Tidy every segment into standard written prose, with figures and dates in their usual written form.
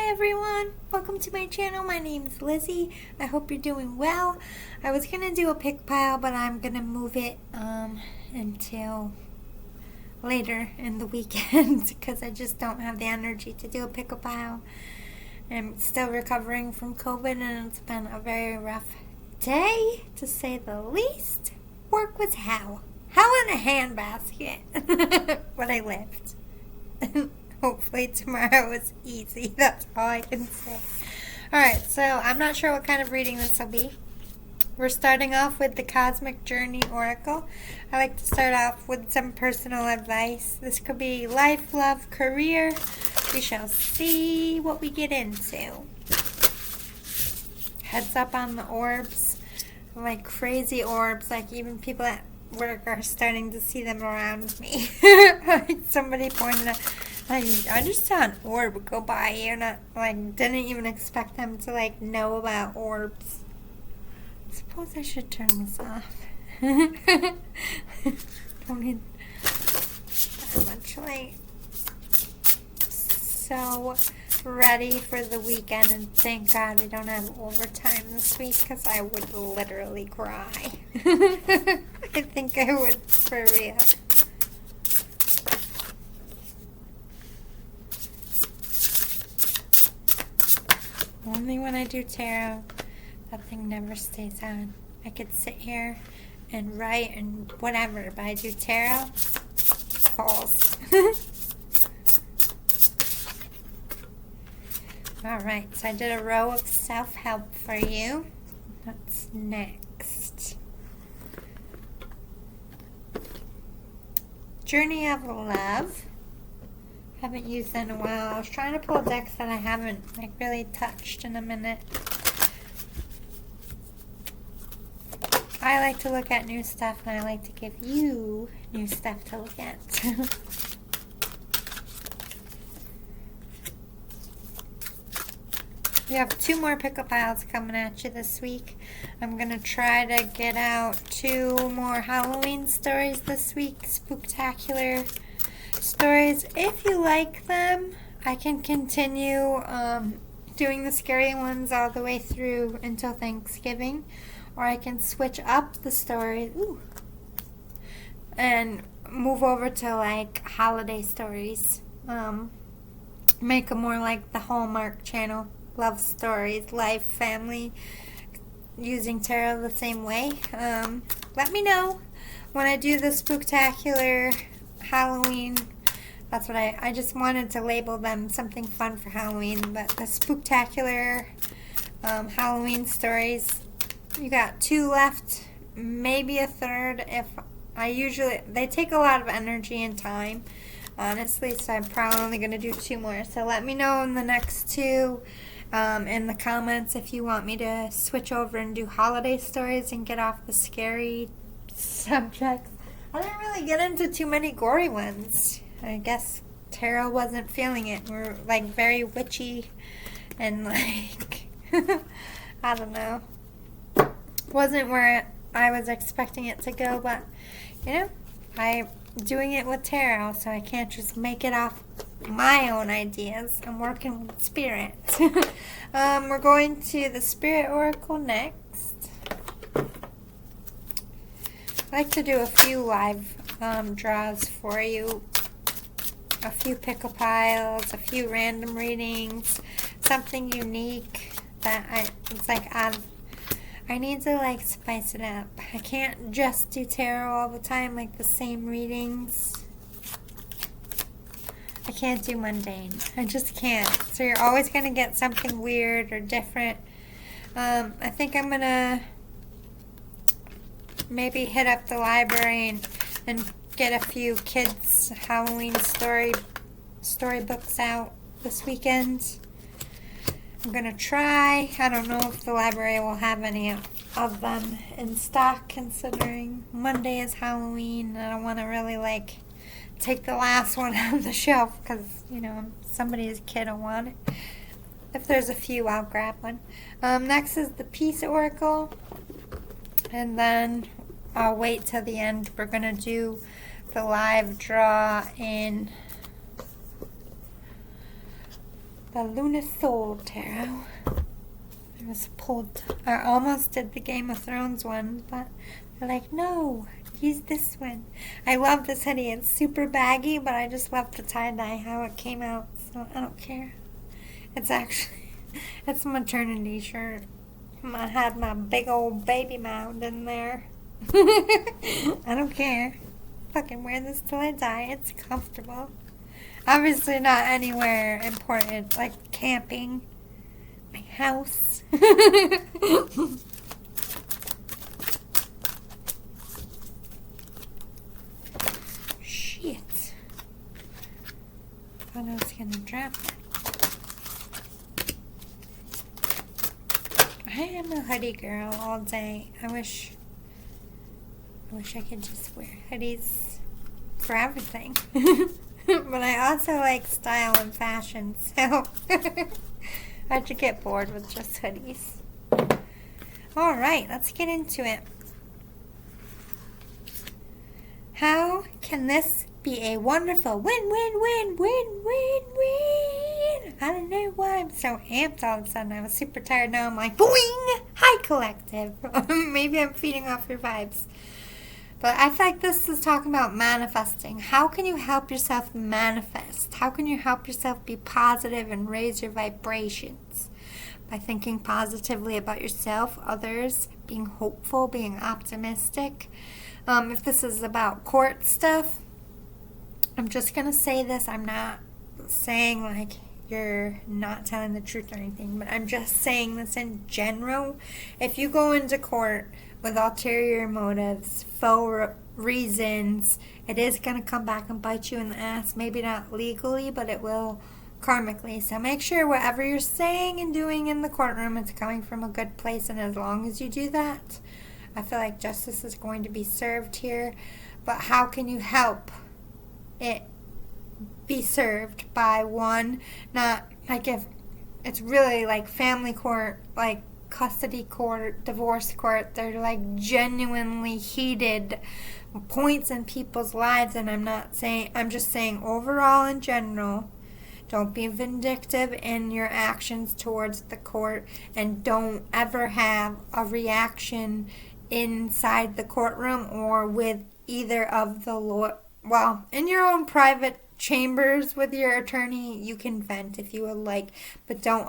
Hi everyone, welcome to my channel. My name is Lizzie. I hope you're doing well. I was gonna do a pick pile, but I'm gonna move it until later in the weekend because I just don't have the energy to do a pick a pile. I'm still recovering from COVID and it's been a very rough day, to say the least. Work was hell in a handbasket when I left. Hopefully tomorrow is easy. That's all I can say. Alright, so I'm not sure what kind of reading this will be. We're starting off with the Cosmic Journey Oracle. I like to start off with some personal advice. This could be life, love, career. We shall see what we get into. Heads up on the orbs. Like crazy orbs. Like even people at work are starting to see them around me. Like somebody pointed out. I just saw an orb go by and didn't even expect them to know about orbs. I suppose I should turn this off. Don't need that much light. So ready for the weekend, and thank God we don't have overtime this week because I would literally cry. I think I would for real. Only when I do tarot, that thing never stays on. I could sit here and write and whatever, but I do tarot, it falls. Alright, so I did a row of self-help for you. What's next? Journey of Love. Haven't used that in a while. I was trying to pull decks that I haven't really touched in a minute. I like to look at new stuff, and I like to give you new stuff to look at. We have 2 more pick-up piles coming at you this week. I'm going to try to get out 2 more Halloween stories this week. Spooktacular stories. If you like them, I can continue doing the scary ones all the way through until Thanksgiving, or I can switch up the stories and move over to holiday stories. Make them more like the Hallmark Channel, love stories, life, family, using tarot the same way. Let me know when I do the Spooktacular Halloween. That's what I just wanted to label them something fun for Halloween, but the Spooktacular Halloween stories, you got 2 left, maybe a third. They take a lot of energy and time, honestly, so I'm probably only going to do 2 more. So let me know in the next 2 in the comments if you want me to switch over and do holiday stories and get off the scary subjects. I didn't really get into too many gory ones. I guess tarot wasn't feeling it. We're very witchy and I don't know. Wasn't where I was expecting it to go, but I'm doing it with tarot, so I can't just make it off my own ideas. I'm working with spirit. We're going to the Spirit Oracle next. I like to do a few live draws for you. A few pick-a piles, a few random readings, something unique that I need to spice it up. I can't just do tarot all the time, the same readings. I can't do mundane. I just can't. So you're always going to get something weird or different. I think I'm going to maybe hit up the library and get a few kids' Halloween storybooks out this weekend. I'm going to try. I don't know if the library will have any of them in stock, considering Monday is Halloween. I don't want to really take the last one out of the shelf because, somebody's kid will want it. If there's a few, I'll grab one. Next is the Peace Oracle. And then I'll wait till the end. We're going to do the live draw in the Luna Soul Tarot. I was pulled, I almost did the Game of Thrones one, but they're like, no, use this one. I love this hoodie. It's super baggy, but I just love the tie-dye, how it came out, so I don't care. It's actually, it's a maternity shirt. I had my big old baby mound in there. I don't care. Fucking wear this till I die. It's comfortable. Obviously not anywhere important, like camping. My house. Shit. Thought I was gonna drop it. I am a hoodie girl all day. I wish I could just wear hoodies for everything. But I also like style and fashion, so I should get bored with just hoodies. Alright, let's get into it. How can this be a wonderful win-win-win-win-win-win? I don't know why I'm so amped all of a sudden. I was super tired. Now I'm like, boing! Hi, collective. Maybe I'm feeding off your vibes. But I feel like this is talking about manifesting. How can you help yourself manifest? How can you help yourself be positive and raise your vibrations? By thinking positively about yourself, others, being hopeful, being optimistic. If this is about court stuff, I'm just going to say this. I'm not saying like you're not telling the truth or anything, but I'm just saying this in general. If you go into court with ulterior motives, faux reasons, it is going to come back and bite you in the ass. Maybe not legally, but it will karmically. So make sure whatever you're saying and doing in the courtroom, it's coming from a good place. And as long as you do that, I feel like justice is going to be served here. But how can you help it be served? By one, not like if it's really like family court, like custody court, divorce court, they're like genuinely heated points in people's lives. And I'm just saying overall in general, don't be vindictive in your actions towards the court, and don't ever have a reaction inside the courtroom or with either of the in your own private chambers with your attorney. You can vent if you would like, but don't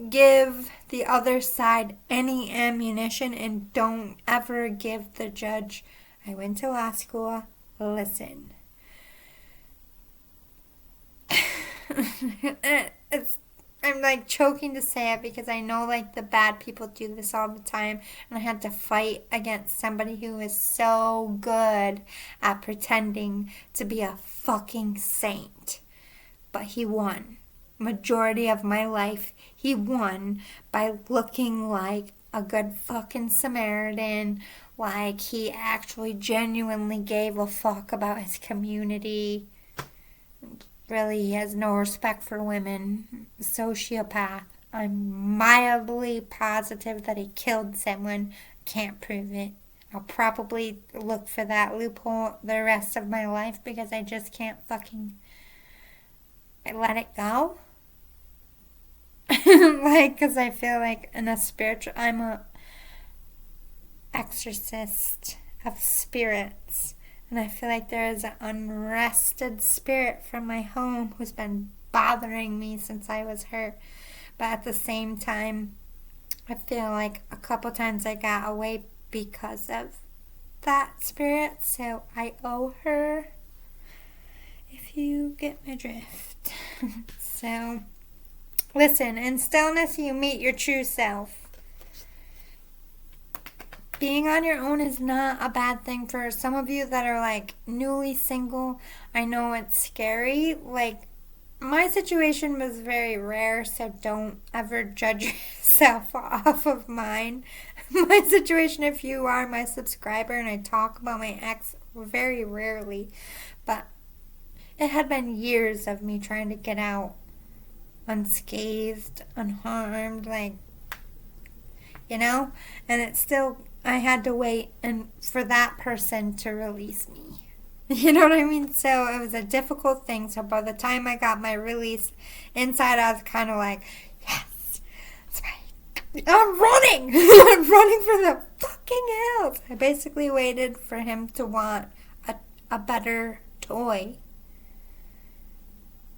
give the other side any ammunition, and don't ever give the judge, I went to law school, listen. I'm like choking to say it because I know like the bad people do this all the time, and I had to fight against somebody who is so good at pretending to be a fucking saint. But he won. Majority of my life, he won by looking like a good fucking Samaritan, like he actually genuinely gave a fuck about his community. Really, he has no respect for women. Sociopath. I'm mildly positive that he killed someone. Can't prove it. I'll probably look for that loophole the rest of my life because I just can't fucking let it go. Because I feel like I'm a exorcist of spirits. And I feel like there is an unrested spirit from my home who's been bothering me since I was hurt. But at the same time, I feel like a couple times I got away because of that spirit. So I owe her, if you get my drift. So, listen, in stillness you meet your true self. Being on your own is not a bad thing. For some of you that are like newly single, I know it's scary. Like, my situation was very rare, so don't ever judge yourself off of mine. My situation, if you are my subscriber and I talk about my ex very rarely, but it had been years of me trying to get out unscathed, unharmed, like, you know, and it's still, I had to wait and for that person to release me. You know what I mean? So it was a difficult thing. So by the time I got my release inside, I was kind of like, yes, that's right. I'm running. I'm running for the fucking hills. I basically waited for him to want a better toy.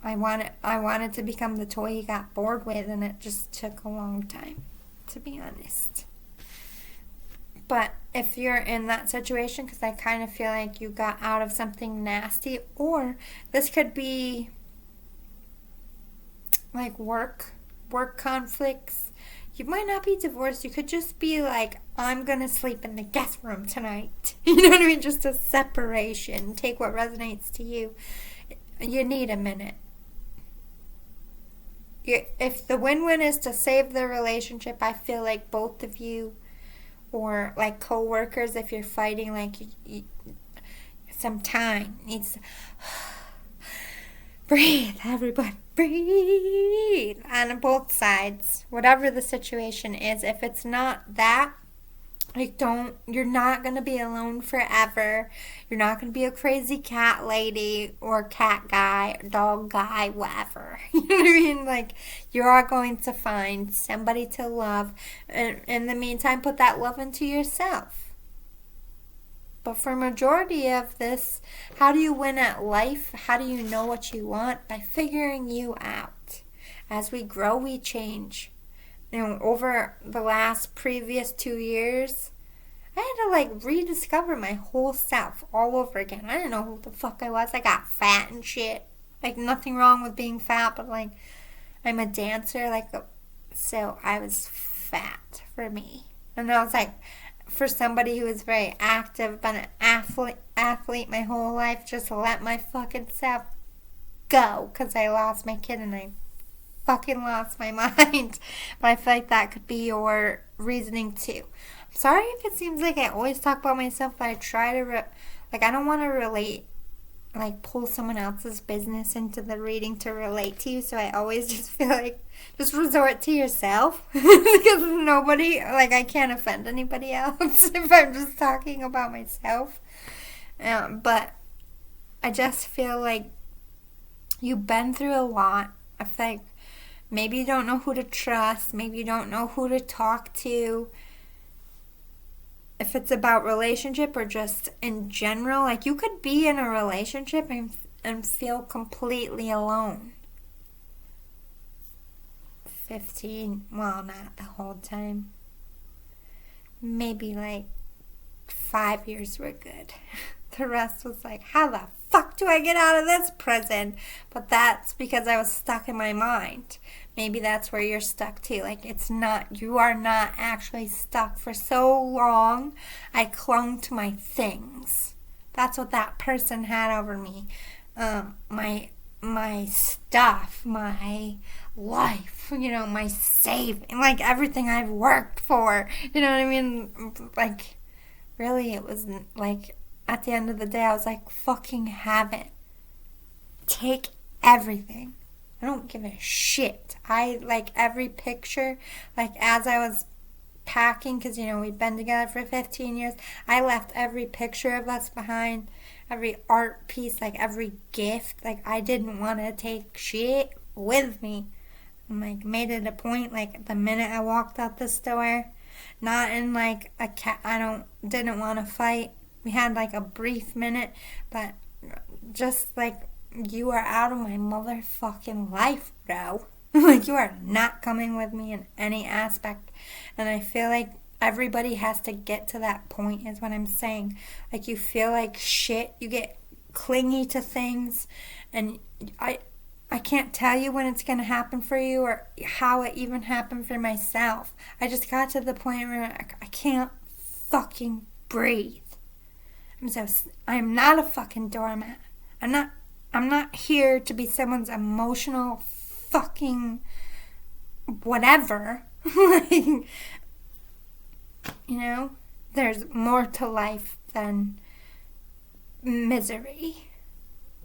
I wanted to become the toy he got bored with, and it just took a long time, to be honest. But if you're in that situation, because I kind of feel like you got out of something nasty, or this could be like work conflicts. You might not be divorced. You could just be like, I'm going to sleep in the guest room tonight. You know what I mean? Just a separation. Take what resonates to you. You need a minute. If the win-win is to save the relationship, I feel like both of you, or like co-workers, if you're fighting, like some time needs to breathe, everybody, breathe on both sides, whatever the situation is. If it's not that, like, you're not going to be alone forever. You're not going to be a crazy cat lady or cat guy, or dog guy, whatever. You know what I mean? Like, you are going to find somebody to love. And in the meantime, put that love into yourself. But for majority of this, how do you win at life? How do you know what you want? By figuring you out. As we grow, we change. You know, over the previous 2 years, I had to like rediscover my whole self all over again. I didn't know who the fuck I was. I got fat and shit. Like, nothing wrong with being fat, but like, I'm a dancer, so I was fat for me. And I was like, for somebody who was very active, been an athlete my whole life, just let my fucking self go, because I lost my kid and I fucking lost my mind. But I feel like that could be your reasoning too. I'm sorry if it seems like I always talk about myself, but I try to I don't want to relate, like pull someone else's business into the reading to relate to you, so I always just feel like just resort to yourself. Because nobody, like, I can't offend anybody else if I'm just talking about myself. But I just feel like you've been through a lot. I feel like maybe you don't know who to trust. Maybe you don't know who to talk to. If it's about relationship or just in general, like, you could be in a relationship and feel completely alone. 15, well, not the whole time. Maybe like 5 years were good. The rest was like, how the fuck do I get out of this prison? But that's because I was stuck in my mind. Maybe that's where you're stuck too. Like, you are not actually stuck. For so long, I clung to my things. That's what that person had over me. My stuff, my life, my saving, like everything I've worked for. You know what I mean? Like, really, it was like, at the end of the day, I was like, fucking have it. Take everything. I don't give a shit. I, like, every picture, like, as I was packing, because, we've been together for 15 years, I left every picture of us behind, every art piece, like, every gift. Like, I didn't want to take shit with me. And, like, made it a point, like, the minute I walked out the store, not in, like, didn't want to fight. We had, like, a brief minute, but just, like, you are out of my motherfucking life, bro. Like, you are not coming with me in any aspect. And I feel like everybody has to get to that point, is what I'm saying. Like, you feel like shit. You get clingy to things. And I can't tell you when it's going to happen for you or how it even happened for myself. I just got to the point where I can't fucking breathe. I'm not a fucking doormat. I'm not here to be someone's emotional fucking whatever. Like, there's more to life than misery.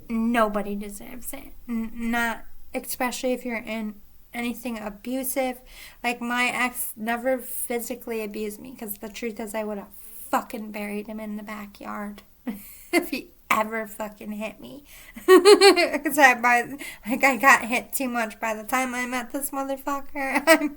Nobody deserves it. Not, especially if you're in anything abusive. Like, my ex never physically abused me, because the truth is I would have fucking buried him in the backyard if he ever fucking hit me. Because I got hit too much by the time I met this motherfucker.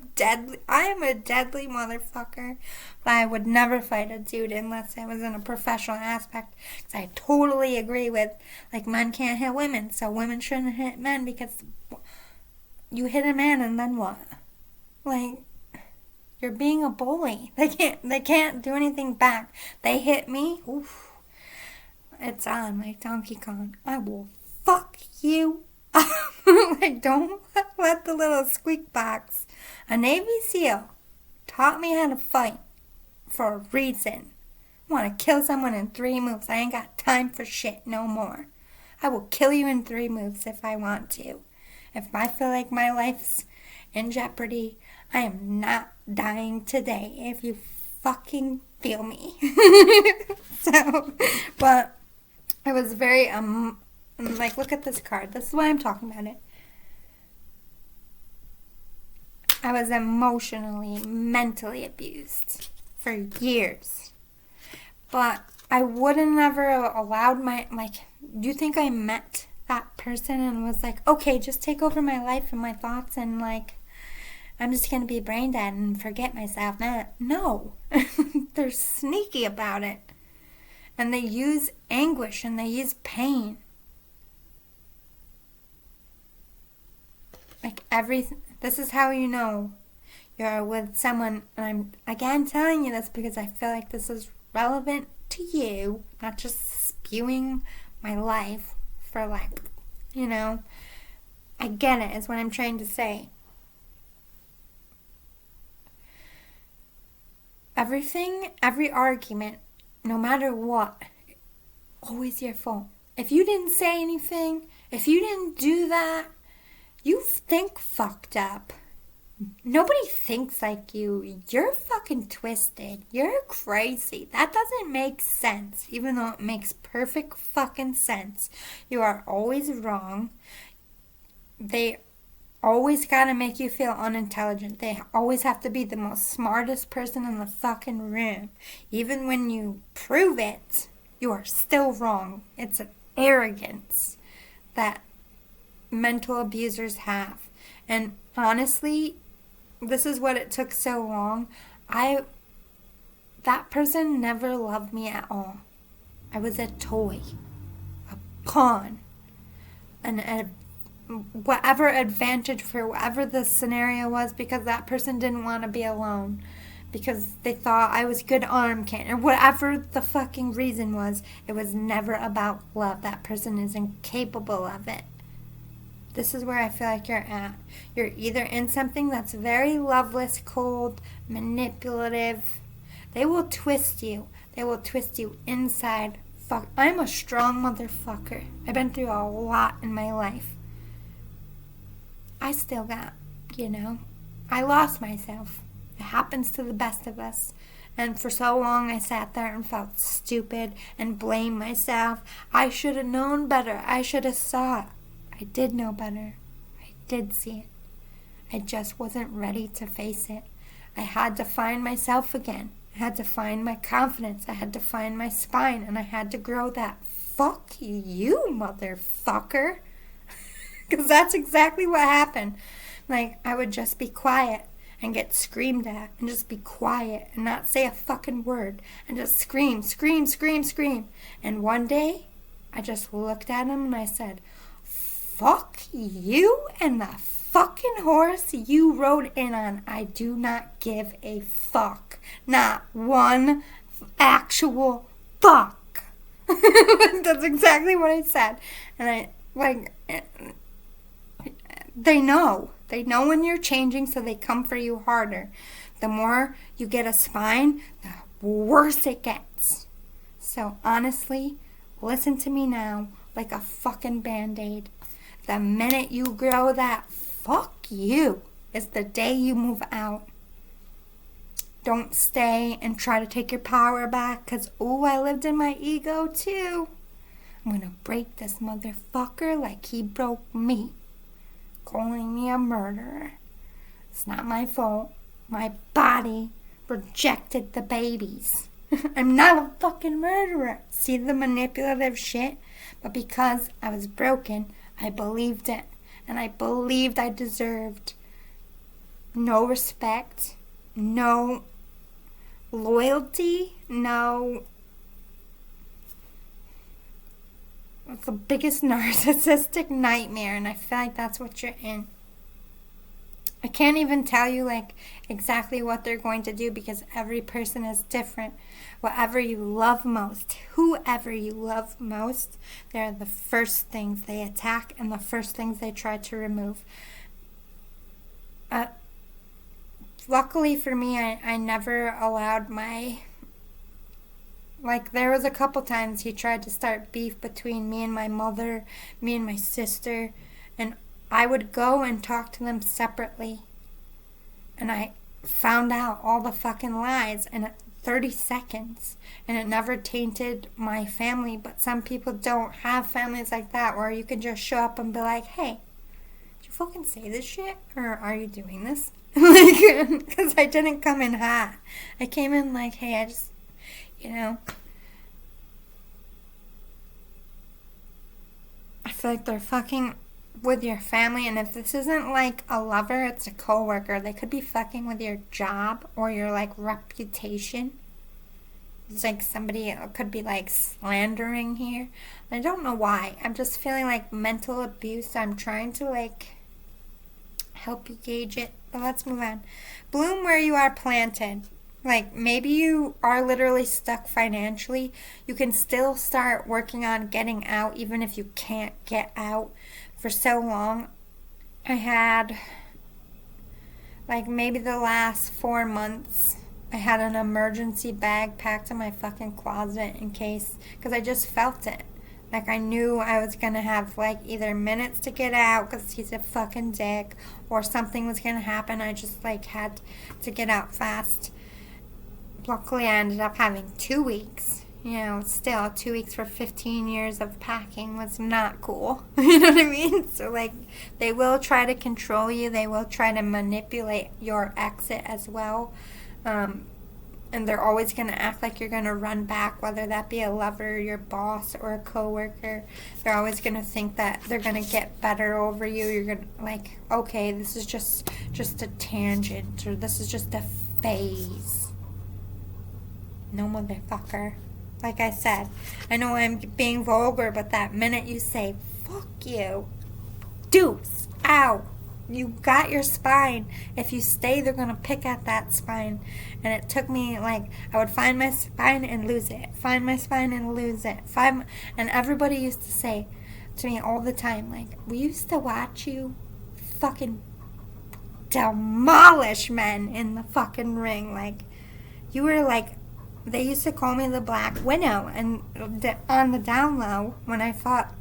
I am a deadly motherfucker. But I would never fight a dude unless I was in a professional aspect. Because I totally agree with, like, men can't hit women, so women shouldn't hit men because you hit a man and then what? Like, you're being a bully. They can't do anything back. They hit me. Oof. It's on like Donkey Kong. I will fuck you up. Like, don't let the little squeak box. A Navy SEAL taught me how to fight for a reason. I want to kill someone in 3 moves. I ain't got time for shit no more. I will kill you in 3 moves if I want to. If I feel like my life's in jeopardy, I am not dying today if you fucking feel me. So, but I was very, like, look at this card. This is why I'm talking about it. I was emotionally, mentally abused for years. But I would have never allowed do you think I met that person and was like, okay, just take over my life and my thoughts and, like, I'm just going to be brain dead and forget myself? No. They're sneaky about it. And they use anguish and they use pain. Like, this is how you know you're with someone. And I'm, again, telling you this because I feel like this is relevant to you. Not just spewing my life for, like, you know. I get it, is what I'm trying to say. Every argument, no matter what, always your fault. If you didn't say anything, if you didn't do that, you think fucked up. Nobody thinks like you. You're fucking twisted. You're crazy. That doesn't make sense, even though it makes perfect fucking sense. You are always wrong. They always gotta make you feel unintelligent. They always have to be the most smartest person in the fucking room. Even when you prove it, you are still wrong. It's an arrogance that mental abusers have. And honestly, this is what it took so long. That person never loved me at all. I was a toy, a pawn, whatever advantage for whatever the scenario was, because that person didn't want to be alone, because they thought I was good arm candy, or whatever the fucking reason was. It was never about love. That person is incapable of it. This is where I feel like you're at. You're either in something that's very loveless, cold, manipulative. They will twist you. They will twist you inside. Fuck, I'm a strong motherfucker. I've been through a lot in my life. I still got, I lost myself. It happens to the best of us. And for so long I sat there and felt stupid and blamed myself. I should have known better. I should have saw it. I did know better. I did see it. I just wasn't ready to face it. I had to find myself again. I had to find my confidence. I had to find my spine. And I had to grow that. Fuck you, motherfucker. Because that's exactly what happened. Like, I would just be quiet and get screamed at and just be quiet and not say a fucking word and just scream, scream, scream, scream. And one day, I just looked at him and I said, fuck you and the fucking horse you rode in on. I do not give a fuck. Not one actual fuck. That's exactly what I said. And they know. They know when you're changing, so they come for you harder. The more you get a spine, the worse it gets. So honestly, listen to me now like a fucking Band-Aid. The minute you grow that fuck you is the day you move out. Don't stay and try to take your power back, because, I lived in my ego too. I'm going to break this motherfucker like he broke me. Calling me a murderer. It's not my fault. My body rejected the babies. I'm not a fucking murderer. See the manipulative shit? But because I was broken, I believed it. And I believed I deserved no respect, no loyalty, no... It's the biggest narcissistic nightmare, and I feel like that's what you're in. I can't even tell you, like, exactly what they're going to do because every person is different. Whatever you love most, whoever you love most, they're the first things they attack and the first things they try to remove. Luckily for me, I never allowed my... Like, there was a couple times he tried to start beef between me and my mother, me and my sister, and I would go and talk to them separately. And I found out all the fucking lies in 30 seconds. And it never tainted my family. But some people don't have families like that where you can just show up and be like, hey, did you fucking say this shit? Or are you doing this? Like, because I didn't come in hot. I came in like, hey, I just, you know. I feel like they're fucking with your family, and if this isn't like a lover, it's a coworker. They could be fucking with your job or your like reputation. It's like somebody could be like slandering here. I don't know why. I'm just feeling like mental abuse. I'm trying to like help you gauge it. But let's move on. Bloom where you are planted. Like, maybe you are literally stuck financially. You can still start working on getting out, even if you can't get out for so long. I had, like, maybe the last 4 months, I had an emergency bag packed in my fucking closet in case, because I just felt it. Like, I knew I was going to have, like, either minutes to get out because he's a fucking dick, or something was going to happen. I just, like, had to get out fast. Luckily, I ended up having 2 weeks. You know, still 2 weeks for 15 years of packing was not cool. You know what I mean? So, like, they will try to control you. They will try to manipulate your exit as well. And they're always going to act like you're going to run back, whether that be a lover, your boss, or a coworker. They're always going to think that they're going to get better over you. You're going to, like, okay, this is just a tangent, or this is just a phase. No, motherfucker. Like I said, I know I'm being vulgar, but that minute you say, fuck you, deuce, ow, you got your spine. If you stay, they're going to pick at that spine. And it took me, like, I would find my spine and lose it. Find my spine and lose it. And everybody used to say to me all the time, like, we used to watch you fucking demolish men in the fucking ring. Like, you were like, they used to call me the Black Widow, and on the down low, when I fought,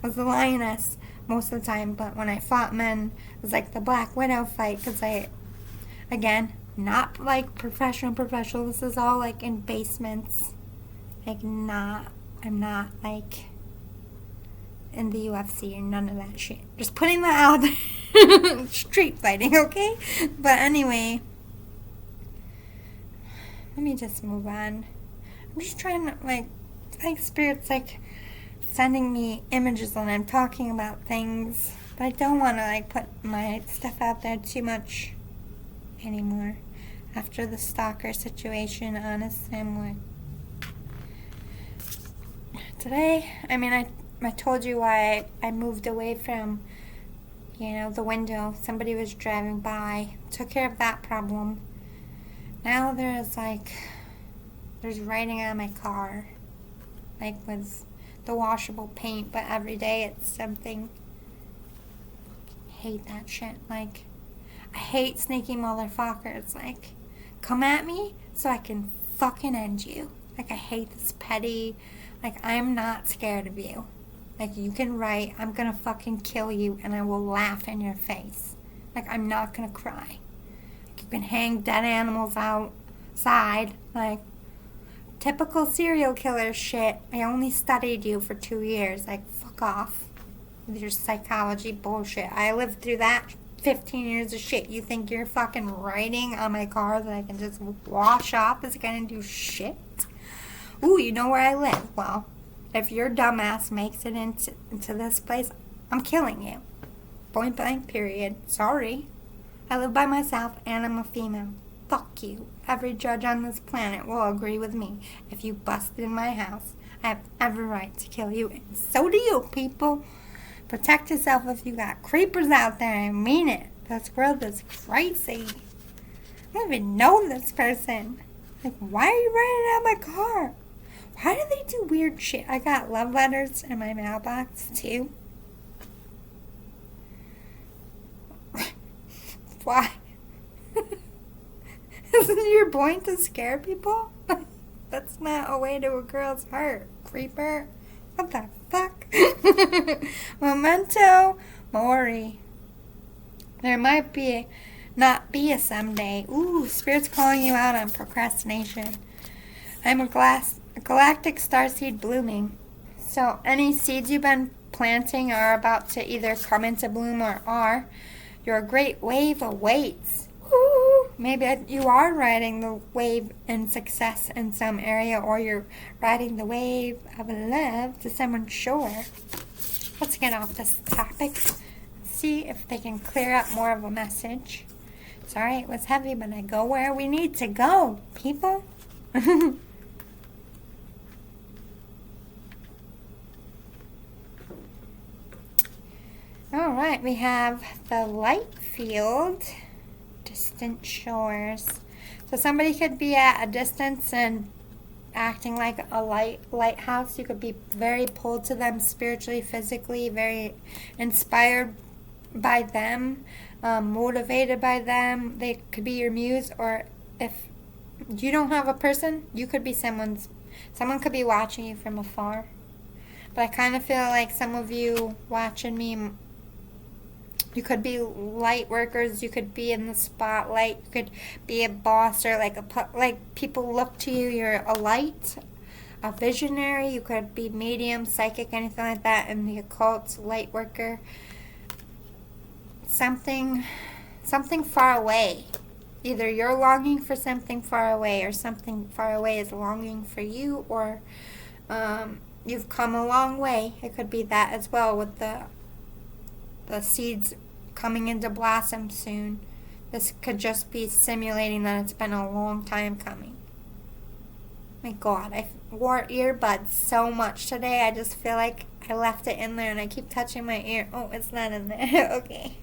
I was the lioness most of the time, but when I fought men, it was like the Black Widow fight, because again, not like professional, this is all like in basements, like I'm not like in the UFC or none of that shit, just putting that out there, street fighting, okay, but anyway, let me just move on. I'm just trying to, like Spirit's, like, sending me images and I'm talking about things. But I don't want to, like, put my stuff out there too much anymore. After the stalker situation, honestly, I'm like... Today, I mean, I told you why I moved away from, you know, the window. Somebody was driving by. Took care of that problem. Now there's writing on my car, like with the washable paint, but every day it's something. I hate that shit. Like, I hate sneaky motherfuckers. Like, come at me so I can fucking end you. Like, I hate this petty, like, I'm not scared of you. Like, you can write, I'm gonna fucking kill you, and I will laugh in your face. Like, I'm not gonna cry. You can hang dead animals outside, like typical serial killer shit. I only studied you for 2 years. Like, fuck off with your psychology bullshit. I lived through that 15 years of shit. You think you're fucking writing on my car that I can just wash off is gonna do shit? Ooh, you know where I live. Well, if your dumbass makes it into this place, I'm killing you. Point blank, period. Sorry. I live by myself and I'm a female. Fuck you. Every judge on this planet will agree with me. If you busted in my house, I have every right to kill you, and so do you, people. Protect yourself if you got creepers out there. I mean it. This world is crazy. I don't even know this person. Like, why are you running out of my car? Why do they do weird shit? I got love letters in my mailbox, too. Why? Isn't your point to scare people? That's not a way to a girl's heart, creeper. What the fuck? Memento mori. There might not be a someday. Ooh, Spirit's calling you out on procrastination. I'm a galactic starseed blooming. So any seeds you've been planting are about to either come into bloom or are. Your great wave awaits. Woo! Maybe you are riding the wave in success in some area, or you're riding the wave of love to someone's shore. Let's get off this topic. See if they can clear up more of a message. Sorry it was heavy, but I go where we need to go, people. All right, we have the light field, distant shores. So somebody could be at a distance and acting like a lighthouse. You could be very pulled to them spiritually, physically, very inspired by them, motivated by them. They could be your muse, or if you don't have a person, you could be someone could be watching you from afar. But I kind of feel like some of you watching me, you could be light workers, you could be in the spotlight, you could be a boss, or like people look to you, you're a light, a visionary, you could be medium, psychic, anything like that, in the occult, light worker. Something far away. Either you're longing for something far away, or something far away is longing for you, or you've come a long way. It could be that as well, with the seeds coming into blossom soon. This could just be simulating that it's been a long time coming. My God, I wore earbuds so much today. I just feel like I left it in there and I keep touching my ear. Oh, it's not in there. Okay.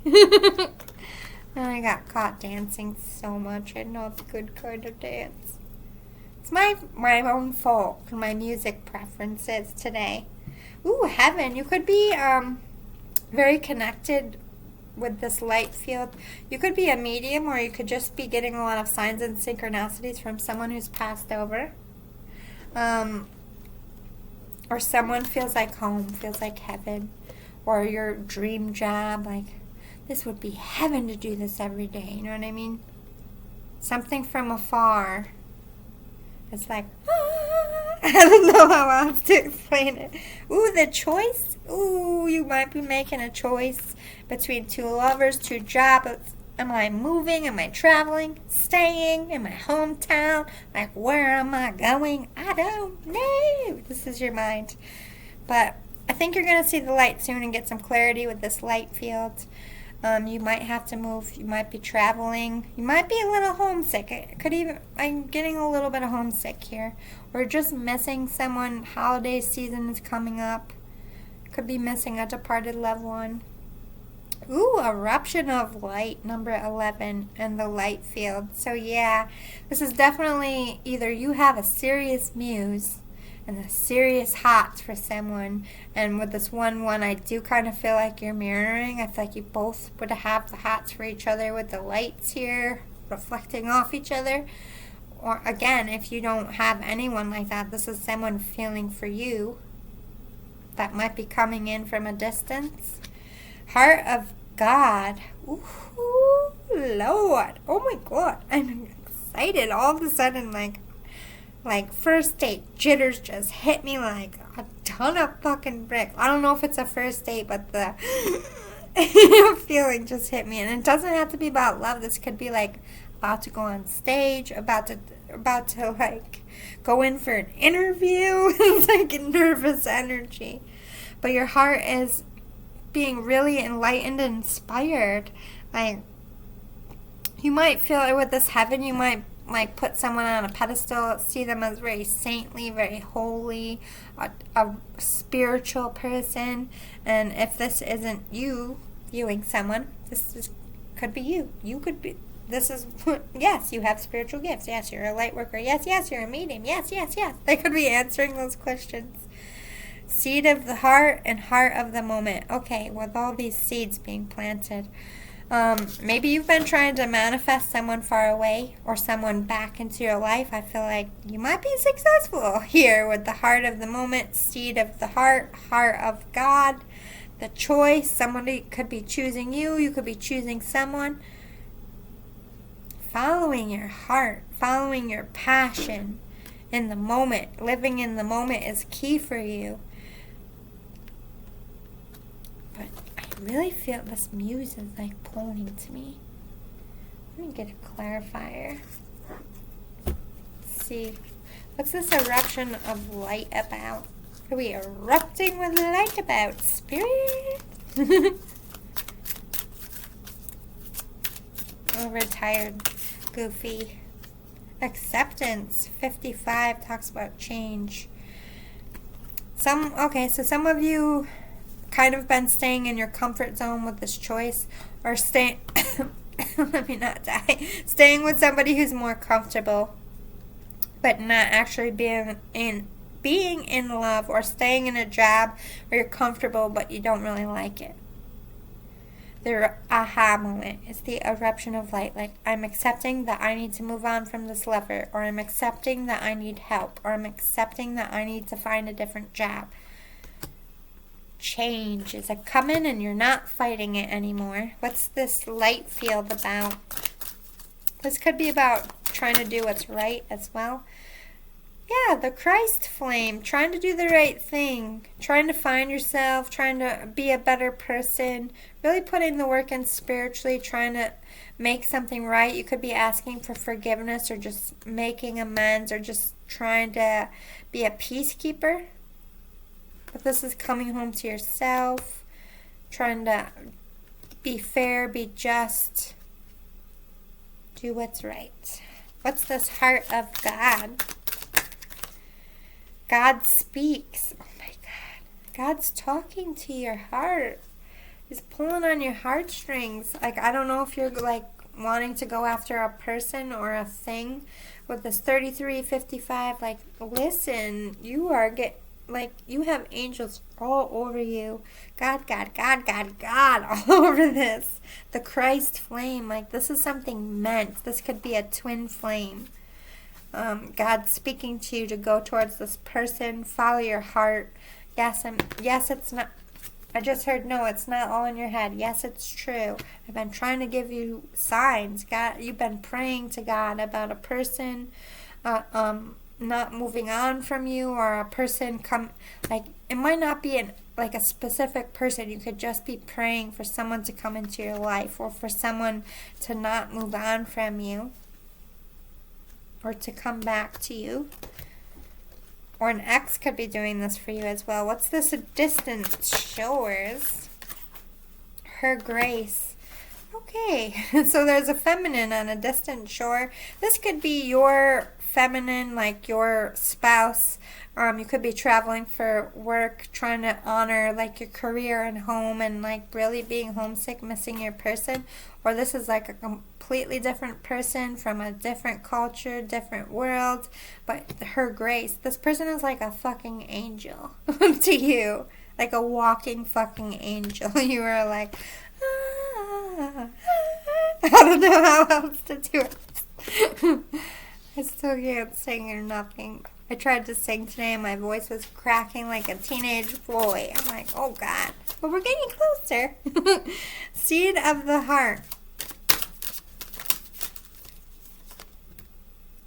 And I got caught dancing so much. I know it's a good kind of dance. It's my own fault for my music preferences today. Ooh, heaven. You could be very connected with this light field. You could be a medium, or you could just be getting a lot of signs and synchronicities from someone who's passed over. Or someone feels like home, feels like heaven, or your dream job, like this would be heaven to do this every day, you know what I mean? Something from afar. It's like, I don't know how else to explain it. Ooh, the choice. Ooh, you might be making a choice between two lovers, two jobs. Am I moving? Am I traveling? Staying in my hometown? Like, where am I going? I don't know. This is your mind. But I think you're going to see the light soon and get some clarity with this light field. You might have to move. You might be traveling. You might be a little homesick. I'm getting a little bit of homesick here. Or just missing someone. Holiday season is coming up. Could be missing a departed loved one. Ooh, eruption of light, number 11, and the light field. So yeah, this is definitely either you have a serious muse and a serious hots for someone, and with this 1-1, I do kind of feel like you're mirroring. I feel like you both would have the hots for each other with the lights here reflecting off each other. Or again, if you don't have anyone like that, this is someone feeling for you that might be coming in from a distance. Heart of God. Ooh, Lord. Oh my God. I'm excited. All of a sudden, like first date jitters just hit me like a ton of fucking bricks. I don't know if it's a first date, but the feeling just hit me. And it doesn't have to be about love. This could be like about to go on stage, about to like go in for an interview. It's like a nervous energy. But your heart is being really enlightened and inspired. Like, you might feel it with this heaven. You might like put someone on a pedestal, see them as very saintly, very holy, a spiritual person. And if this isn't you viewing someone, could be you. You could be. This is, yes, you have spiritual gifts. Yes, you're a light worker. Yes, you're a medium. Yes. They could be answering those questions. Seed of the heart and heart of the moment. Okay, with all these seeds being planted. Maybe you've been trying to manifest someone far away or someone back into your life. I feel like you might be successful here with the heart of the moment, seed of the heart, heart of God, the choice. Somebody could be choosing you. You could be choosing someone. Following your heart, following your passion in the moment, living in the moment is key for you. But I really feel this muse is like pulling to me. Let me get a clarifier. Let's see. What's this eruption of light about? What are we erupting with light about, Spirit? Oh, retired. Goofy. Acceptance. 55 talks about change. So some of you kind of been staying in your comfort zone with this choice, or let me not die. Staying with somebody who's more comfortable, but not actually being in love, or staying in a job where you're comfortable but you don't really like it. The aha moment is the eruption of light. Like, I'm accepting that I need to move on from this lover, or I'm accepting that I need help, or I'm accepting that I need to find a different job. Change is a coming and you're not fighting it anymore. What's this light field about? This could be about trying to do what's right as well. Yeah, the Christ flame, trying to do the right thing, trying to find yourself, trying to be a better person, really putting the work in spiritually, trying to make something right. You could be asking for forgiveness, or just making amends, or just trying to be a peacekeeper. But this is coming home to yourself, trying to be fair, be just, do what's right. What's this heart of God? God speaks. Oh my God. God's talking to your heart. He's pulling on your heartstrings. Like, I don't know if you're like wanting to go after a person or a thing with this 3355. Like, listen, you have angels all over you. God, all over this. The Christ flame. Like, this is something meant. This could be a twin flame. God's speaking to you to go towards this person. Follow your heart. Yes, it's not. I just heard, no, it's not all in your head. Yes, it's true. I've been trying to give you signs. God, you've been praying to God about a person not moving on from you, or a person it might not be a specific person. You could just be praying for someone to come into your life, or for someone to not move on from you, or to come back to you. Or an ex could be doing this for you as well. What's this? A distant shores. Her grace. Okay, so there's a feminine on a distant shore. This could be your feminine, like your spouse. You could be traveling for work, trying to honor like your career and home, and like really being homesick, missing your person. Or this is like a completely different person from a different culture, different world. But her grace, this person is like a fucking angel to you. Like a walking fucking angel. You are like, I don't know how else to do it. I still can't sing or nothing. I tried to sing today and my voice was cracking like a teenage boy. I'm like, oh God. But we're getting closer. Seed of the heart.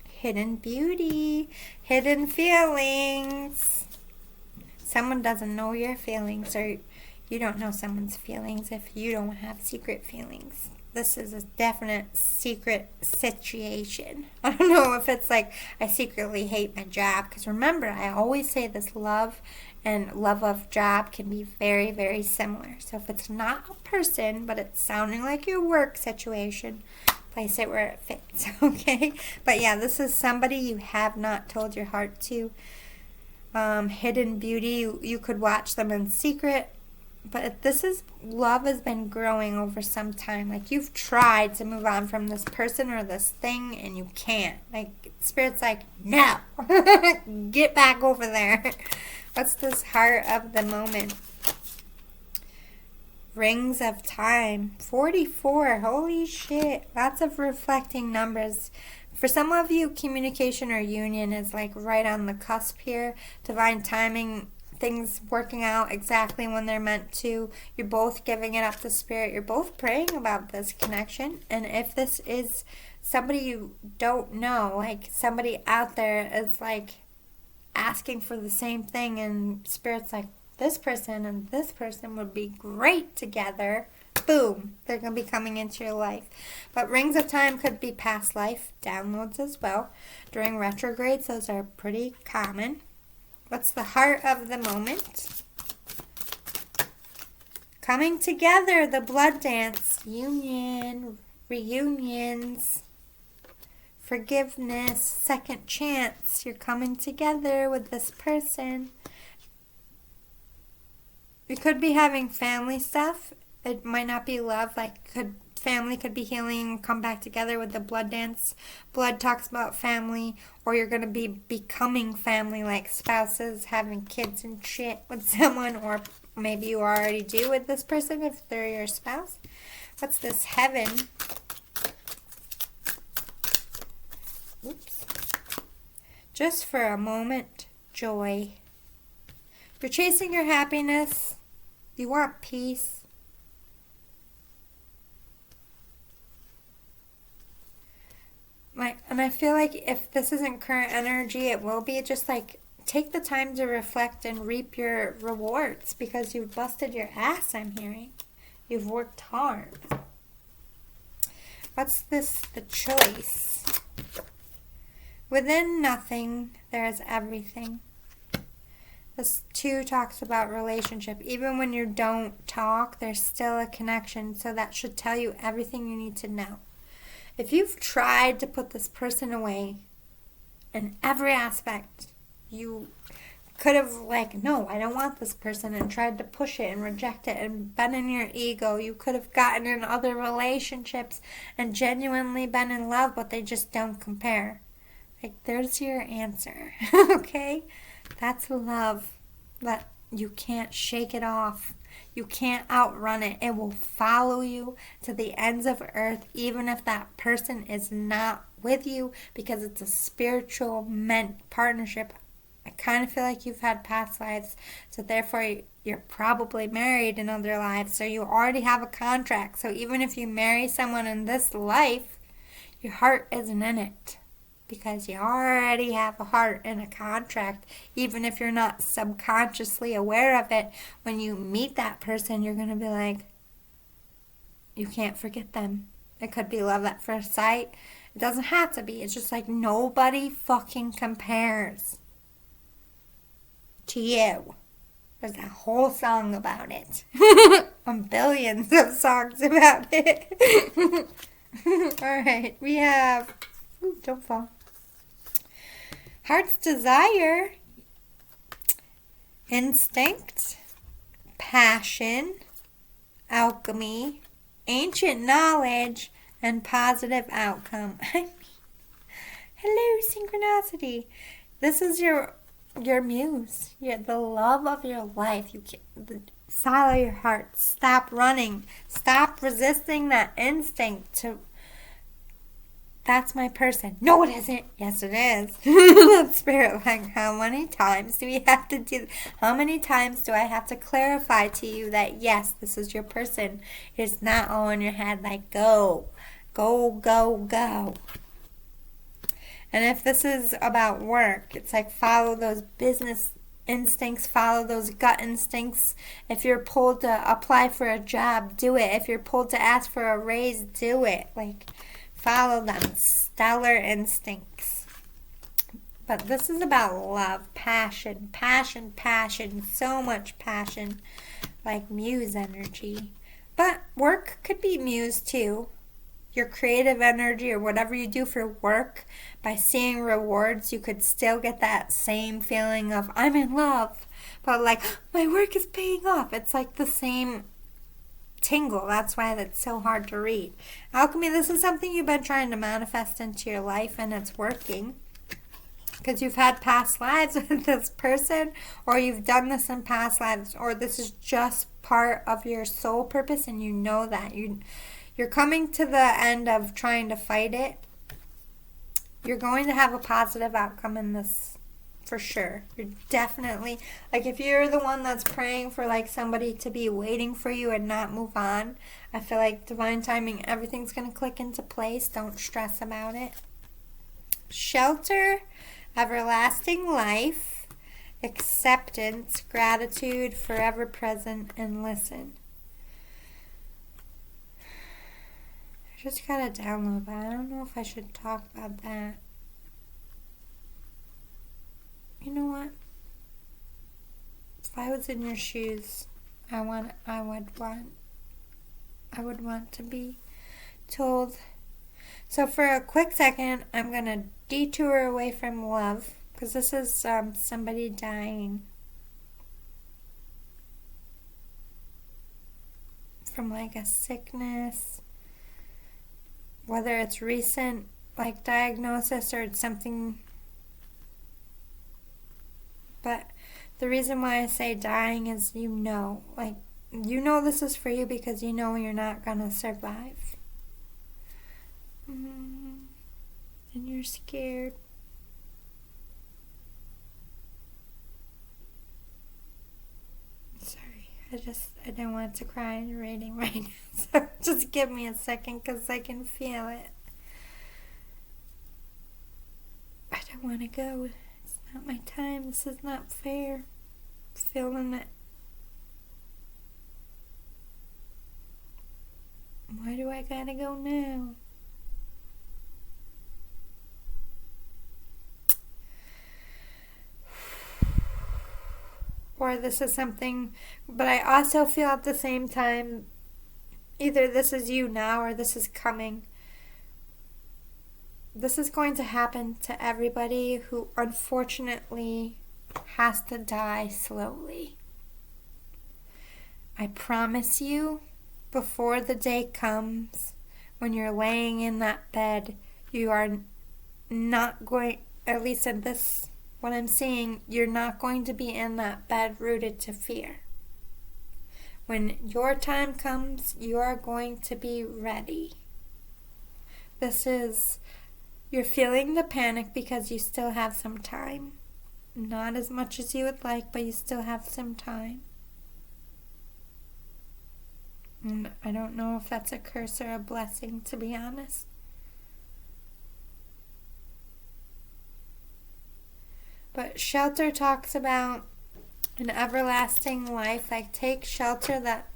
Hidden beauty. Hidden feelings. Someone doesn't know your feelings, or you don't know someone's feelings if you don't have secret feelings. this is a definite secret situation. I don't know if it's like I secretly hate my job, because remember, I always say this love and love of job can be very, very similar. So if it's not a person, but it's sounding like your work situation, place it where it fits, okay? But yeah, this is somebody you have not told your heart to. Hidden beauty, you could watch them in secret. But this is, love has been growing over some time. Like, you've tried to move on from this person or this thing, and you can't. Like, Spirit's like, no. Get back over there. What's this heart of the moment? Rings of time. 44. Holy shit. Lots of reflecting numbers. For some of you, communication or union is like right on the cusp here. Divine timing, things working out exactly when they're meant to. You're both giving it up to Spirit. You're both praying about this connection. And if this is somebody you don't know, like somebody out there is like asking for the same thing, and Spirit's like, this person and this person would be great together. Boom, they're going to be coming into your life. But rings of time could be past life downloads as well. During retrogrades, those are pretty common. What's the heart of the moment? Coming together, the blood dance, union, reunions, forgiveness, second chance. You're coming together with this person. You could be having family stuff. It might not be love. Like, family could be healing, come back together with the blood dance. Blood talks about family, or you're going to be becoming family, like spouses, having kids and shit with someone, or maybe you already do with this person if they're your spouse. What's this? Heaven. Oops. Just for a moment, joy. If you're chasing your happiness, you want peace. And I feel like if this isn't current energy, it will be. Just like, take the time to reflect and reap your rewards, because you've busted your ass, I'm hearing. You've worked hard. What's this? The choice. Within nothing, there is everything. This 2 talks about relationship. Even when you don't talk, there's still a connection. So that should tell you everything you need to know. If you've tried to put this person away in every aspect, you could have like, no, I don't want this person, and tried to push it and reject it and been in your ego. You could have gotten in other relationships and genuinely been in love, but they just don't compare. Like, there's your answer, okay? That's love. That you can't shake it off. You can't outrun it. It will follow you to the ends of earth, even if that person is not with you, because it's a spiritual meant partnership. I kind of feel like you've had past lives, so therefore you're probably married in other lives, so you already have a contract. So even if you marry someone in this life, your heart isn't in it, because you already have a heart and a contract. Even if you're not subconsciously aware of it, when you meet that person, you're going to be like, you can't forget them. It could be love at first sight. It doesn't have to be. It's just like, nobody fucking compares to you. There's a whole song about it. Billions of songs about it. Alright, we have... Ooh, don't fall. Heart's desire, instinct, passion, alchemy, ancient knowledge, and positive outcome. Hello, synchronicity. This is your muse, the love of your life. You can follow your heart. Stop running. Stop resisting that instinct to. That's my person. No, it isn't. Yes, it is. Spirit, like, how many times do we have to do? How many times do I have to clarify to you that, yes, this is your person? It's not all in your head. Like, go, go, go, go. And if this is about work, it's like, follow those business instincts, follow those gut instincts. If you're pulled to apply for a job, do it. If you're pulled to ask for a raise, do it. Like, follow them. Stellar instincts. But this is about love, passion, passion, passion, so much passion, like muse energy. But work could be muse too. Your creative energy or whatever you do for work, by seeing rewards, you could still get that same feeling of, I'm in love. But like, my work is paying off. It's like the same tingle. That's why that's so hard to read. Alchemy, this is something you've been trying to manifest into your life, and it's working. Because you've had past lives with this person, or you've done this in past lives, or this is just part of your soul purpose, and you know that. You're coming to the end of trying to fight it. You're going to have a positive outcome in this, for sure. You're definitely, like, if you're the one that's praying for, like, somebody to be waiting for you and not move on, I feel like divine timing, everything's going to click into place. Don't stress about it. Shelter, everlasting life, acceptance, gratitude, forever present, and listen. I just gotta download that. I don't know if I should talk about that. You know what? If I was in your shoes, I would want to be told. So for a quick second, I'm gonna detour away from love, because this is somebody dying from like a sickness. Whether it's recent, like, diagnosis, or it's something. But the reason why I say dying is you know this is for you because you know you're not going to survive. And you're scared. I don't want to cry in your reading right now, so just give me a second because I can feel it. I don't want to go. It's not my time. This is not fair. I'm feeling it. Why do I gotta go now? Or this is something, but I also feel at the same time, either this is you now or this is coming. This is going to happen to everybody who unfortunately has to die slowly. I promise you, before the day comes when you're laying in that bed, you are not going, at least in this, what I'm seeing, you're not going to be in that bed rooted to fear. When your time comes, you are going to be ready. You're feeling the panic because you still have some time. Not as much as you would like, but you still have some time. And I don't know if that's a curse or a blessing, to be honest. But shelter talks about an everlasting life. Like, take shelter that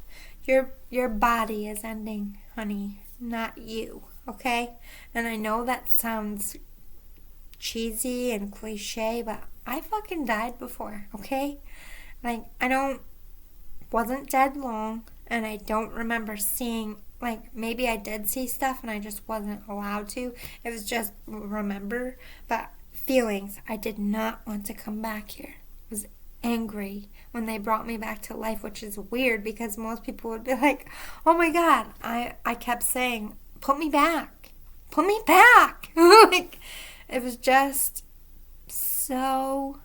your body is ending, honey, not you, okay? And I know that sounds cheesy and cliche, but I fucking died before, okay? Like, wasn't dead long, and I don't remember seeing, like, maybe I did see stuff and I just wasn't allowed to. It was just remember, but feelings. I did not want to come back here. I was angry when they brought me back to life, which is weird because most people would be like, oh my God. I kept saying, put me back. Put me back. Like, it was just so...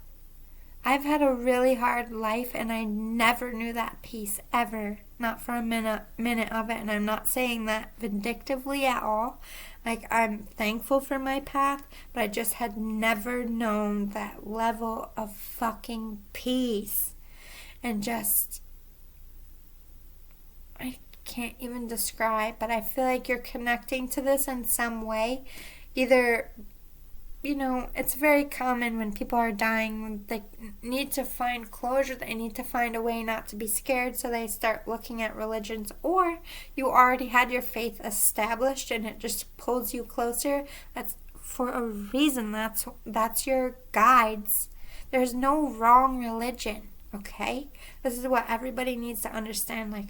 I've had a really hard life and I never knew that peace ever. Not for a minute of it. And I'm not saying that vindictively at all. Like, I'm thankful for my path, but I just had never known that level of fucking peace. And just, I can't even describe, but I feel like you're connecting to this in some way. Either it's very common when people are dying, they need to find closure, they need to find a way not to be scared, so they start looking at religions. Or you already had your faith established and it just pulls you closer. That's for a reason. That's your guides. There's no wrong religion, okay? This is what everybody needs to understand. Like,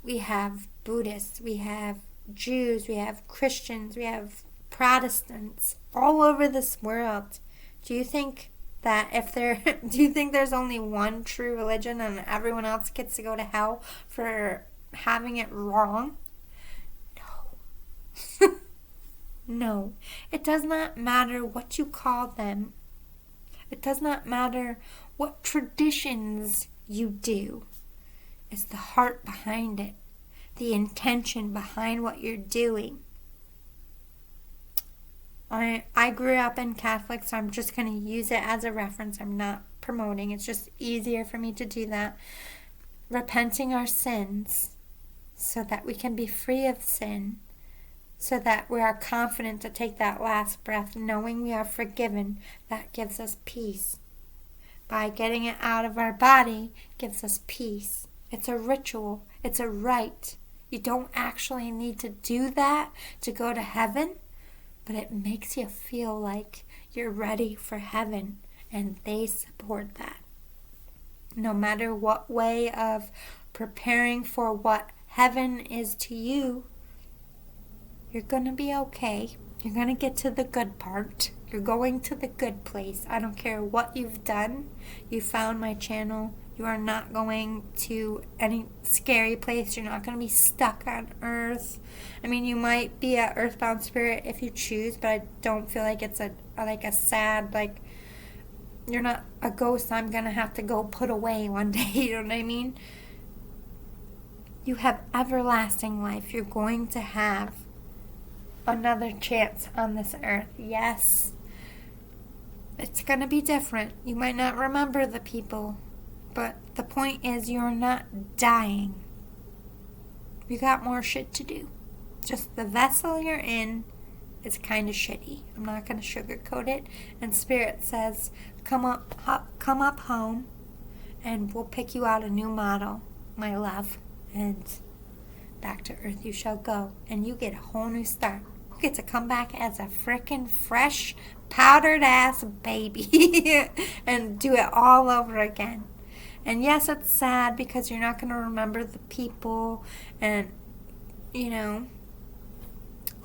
we have Buddhists, we have Jews, we have Christians, we have Protestants all over this world. Do you think that do you think there's only one true religion and everyone else gets to go to hell for having it wrong? No. No. It does not matter what you call them. It does not matter what traditions you do. It's the heart behind it, the intention behind what you're doing. I grew up in Catholic, so I'm just going to use it as a reference. I'm not promoting. It's just easier for me to do that. Repenting our sins so that we can be free of sin, so that we are confident to take that last breath knowing we are forgiven. That gives us peace. By getting it out of our body gives us peace. It's a ritual. It's a rite. You don't actually need to do that to go to heaven, but it makes you feel like you're ready for heaven, and they support that. No matter what way of preparing for what heaven is to you, you're going to be okay. You're going to get to the good part. You're going to the good place. I don't care what you've done. You found my channel. You are not going to any scary place. You're not going to be stuck on earth. I mean, you might be an earthbound spirit if you choose, but I don't feel like it's a sad, like, you're not a ghost I'm going to have to go put away one day. You know what I mean? You have everlasting life. You're going to have another chance on this earth. Yes. It's going to be different. You might not remember the people, but the point is you're not dying. You got more shit to do. Just the vessel you're in is kind of shitty. I'm not going to sugarcoat it. And Spirit says, come up home, and we'll pick you out a new model, my love. And back to earth you shall go. And you get a whole new start. You get to come back as a frickin' fresh, powdered ass baby and do it all over again. And yes, it's sad because you're not going to remember the people and,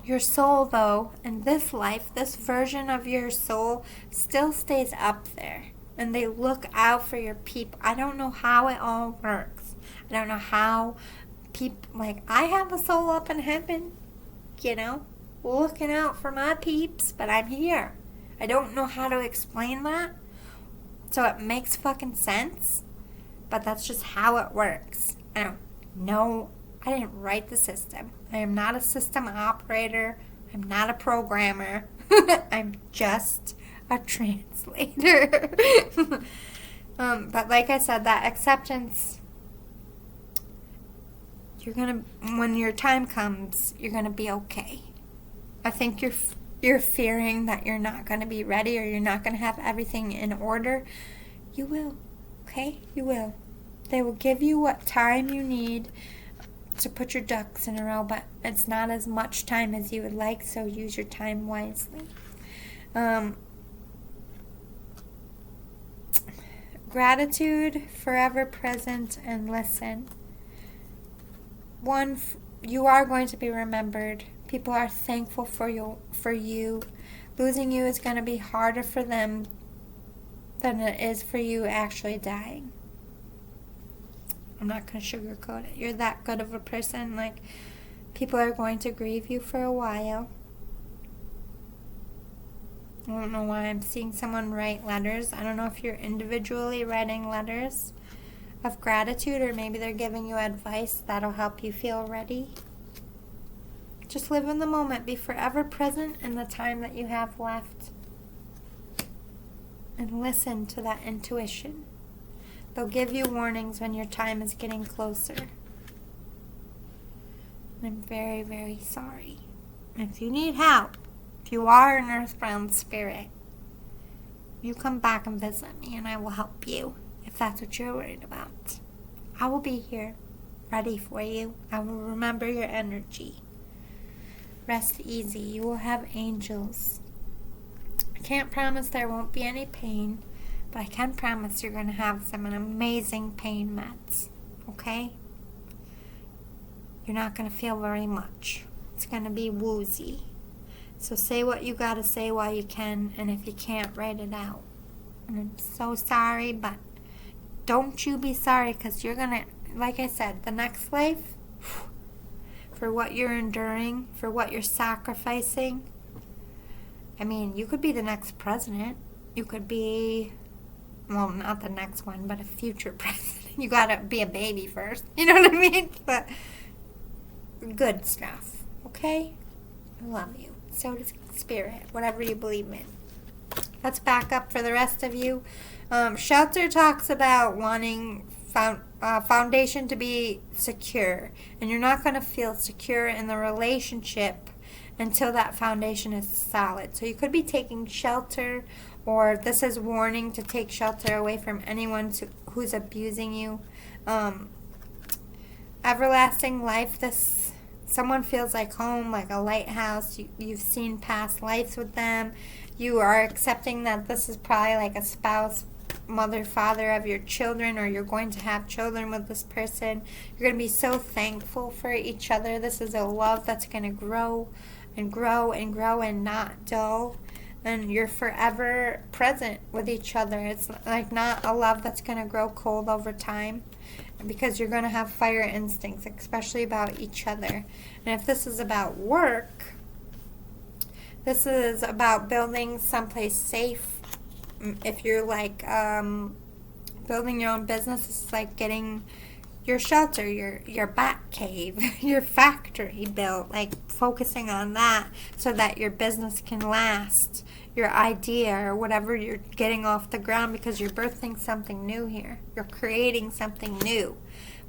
your soul, though, in this life, this version of your soul still stays up there. And they look out for your people. I don't know how it all works. I don't know how people, I have a soul up in heaven, looking out for my peeps, but I'm here. I don't know how to explain that. So it makes fucking sense. But that's just how it works. I don't know. I didn't write the system. I am not a system operator. I'm not a programmer. I'm just a translator. But like I said, that acceptance, when your time comes, you're going to be okay. I think you're fearing that you're not going to be ready or you're not going to have everything in order. You will. Okay? You will. They will give you what time you need to put your ducks in a row, but it's not as much time as you would like, so use your time wisely. Gratitude, forever present, and listen. One, you are going to be remembered. People are thankful for you. Losing you is going to be harder for them than it is for you actually dying. I'm not going to sugarcoat it. You're that good of a person. People are going to grieve you for a while. I don't know why I'm seeing someone write letters. I don't know if you're individually writing letters of gratitude, or maybe they're giving you advice that'll help you feel ready. Just live in the moment. Be forever present in the time that you have left. And listen to that intuition. They'll give you warnings when your time is getting closer. I'm very, very sorry. If you need help, if you are an earthbound spirit, you come back and visit me and I will help you if that's what you're worried about. I will be here, ready for you. I will remember your energy. Rest easy. You will have angels. I can't promise there won't be any pain, but I can promise you're going to have some amazing pain meds. Okay? You're not going to feel very much. It's going to be woozy. So say what you got to say while you can, and if you can't, write it out. And I'm so sorry, but don't you be sorry, because you're going to, like I said, the next life, for what you're enduring, for what you're sacrificing. I mean, you could be the next president. You could be, well, not the next one, but a future president. You got to be a baby first. You know what I mean? But good stuff. Okay? I love you. So does Spirit, whatever you believe in. Let's back up for the rest of you. Shelter talks about wanting foundation to be secure. And you're not going to feel secure in the relationship until that foundation is solid. So you could be taking shelter, or this is warning to take shelter away from anyone who's abusing you. Everlasting life, someone feels like home, like a lighthouse. You've seen past lives with them. You are accepting that this is probably like a spouse, mother, father of your children, or you're going to have children with this person. You're going to be so thankful for each other. This is a love that's going to grow and grow and grow and not dull. And you're forever present with each other. It's like not a love that's going to grow cold over time, because you're going to have fire instincts, especially about each other. And if this is about work, this is about building someplace safe. If you're like building your own business, it's like getting your shelter, your bat cave, your factory built, like focusing on that so that your business can last, your idea or whatever you're getting off the ground, because you're birthing something new here. You're creating something new,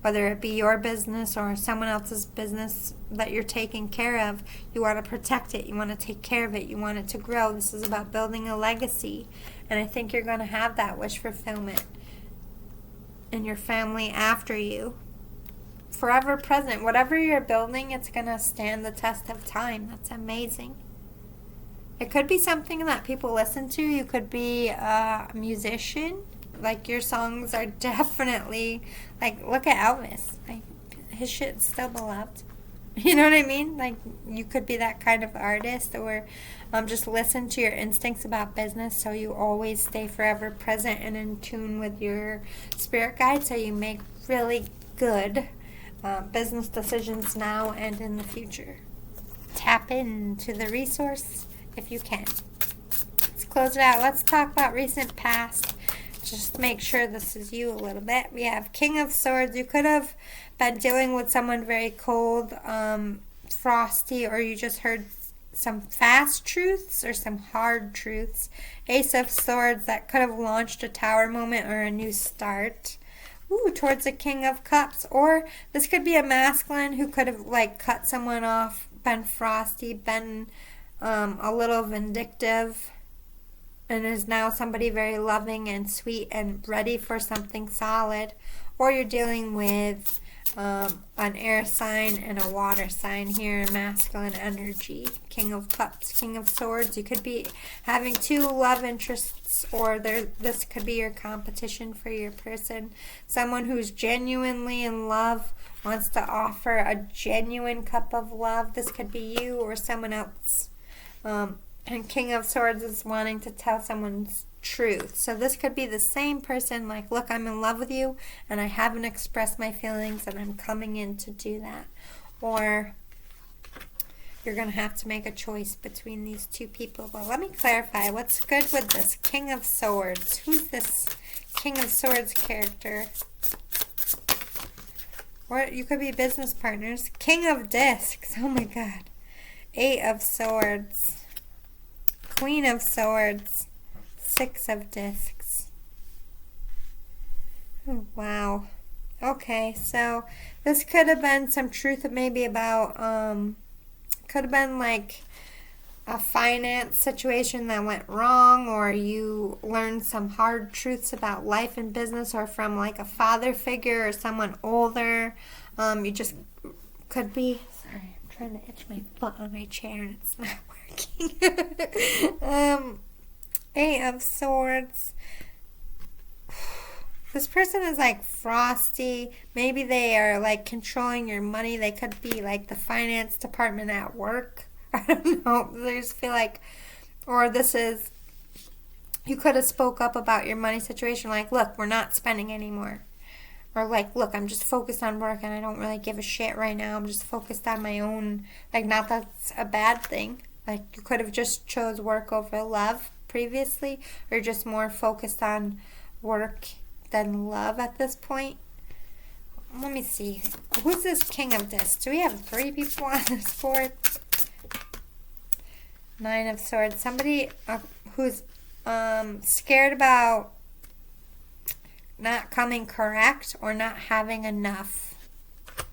whether it be your business or someone else's business that you're taking care of. You want to protect it. You want to take care of it. You want it to grow. This is about building a legacy. And I think you're going to have that wish fulfillment in your family after you. Forever present. Whatever you're building, it's going to stand the test of time. That's amazing. It could be something that people listen to. You could be a musician. Like, your songs are definitely, like, look at Elvis. Like, his shit's still beloved. You know what I mean? Like, you could be that kind of artist, or just listen to your instincts about business, so you always stay forever present and in tune with your spirit guide, so you make really good business decisions now and in the future. Tap into the resource if you can. Let's close it out. Let's talk about recent past. Just make sure this is you a little bit. We have King of Swords. You could have been dealing with someone very cold, frosty, or you just heard some fast truths or some hard truths. Ace of Swords, that could have launched a tower moment or a new start. Ooh, towards the King of Cups. Or this could be a masculine who could have like cut someone off, been frosty, been a little vindictive, and is now somebody very loving and sweet and ready for something solid. Or you're dealing with an air sign and a water sign here, masculine energy. King of Cups, King of Swords. You could be having two love interests, or this could be your competition for your person. Someone who's genuinely in love, wants to offer a genuine cup of love. This could be you or someone else. And King of Swords is wanting to tell someone's truth. So this could be the same person, like, look, I'm in love with you and I haven't expressed my feelings and I'm coming in to do that. Or you're going to have to make a choice between these two people. Well, let me clarify what's good with this King of Swords. Who's this King of Swords character? Or you could be business partners. King of Discs. Oh my God. Eight of Swords. Queen of Swords. Six of Discs. Oh, wow. Okay, so this could have been some truth maybe about, could have been like a finance situation that went wrong, or you learned some hard truths about life and business, or from like a father figure or someone older. You just could be, sorry, I'm trying to itch my foot on my chair and it's not working. Eight of Swords. This person is like frosty. Maybe they are like controlling your money. They could be like the finance department at work. I don't know. I just feel like, or this is, you could have spoke up about your money situation. Like, look, we're not spending anymore. Or like, look, I'm just focused on work and I don't really give a shit right now. I'm just focused on my own, like, not that's a bad thing. Like, you could have just chose work over love previously, or just more focused on work than love at this point. Let me see. Who's this King of Discs? Do we have 3 people on this board? 9 of Swords. Somebody who's scared about not coming correct or not having enough. So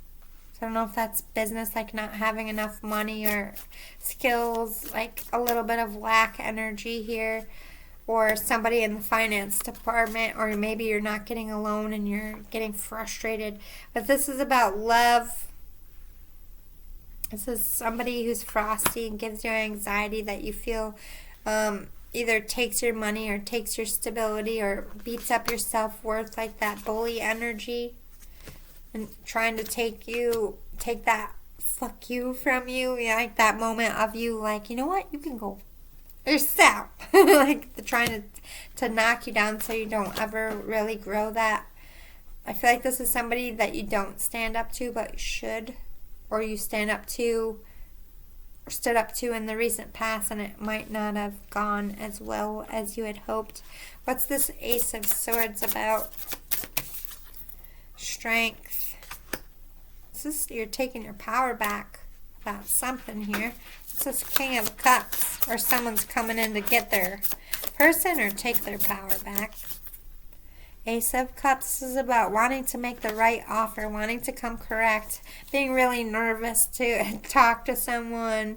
I don't know if that's business, like not having enough money, or skills, like a little bit of lack energy here, or somebody in the finance department, or maybe you're not getting a loan and you're getting frustrated. But this is about love. This is somebody who's frosty and gives you anxiety that you feel either takes your money or takes your stability or beats up your self-worth, like that bully energy, and trying to take that fuck you from you, like that moment of you like, you know what, you can go yourself. Like trying to knock you down so you don't ever really grow that. I feel like this is somebody that you don't stand up to, but you should, or you stand up to or stood up to in the recent past, and it might not have gone as well as you had hoped. What's this Ace of Swords about? Strength. You're taking your power back about something here. It's this King of Cups, or someone's coming in to get their person or take their power back. Ace of Cups is about wanting to make the right offer, wanting to come correct, being really nervous to talk to someone,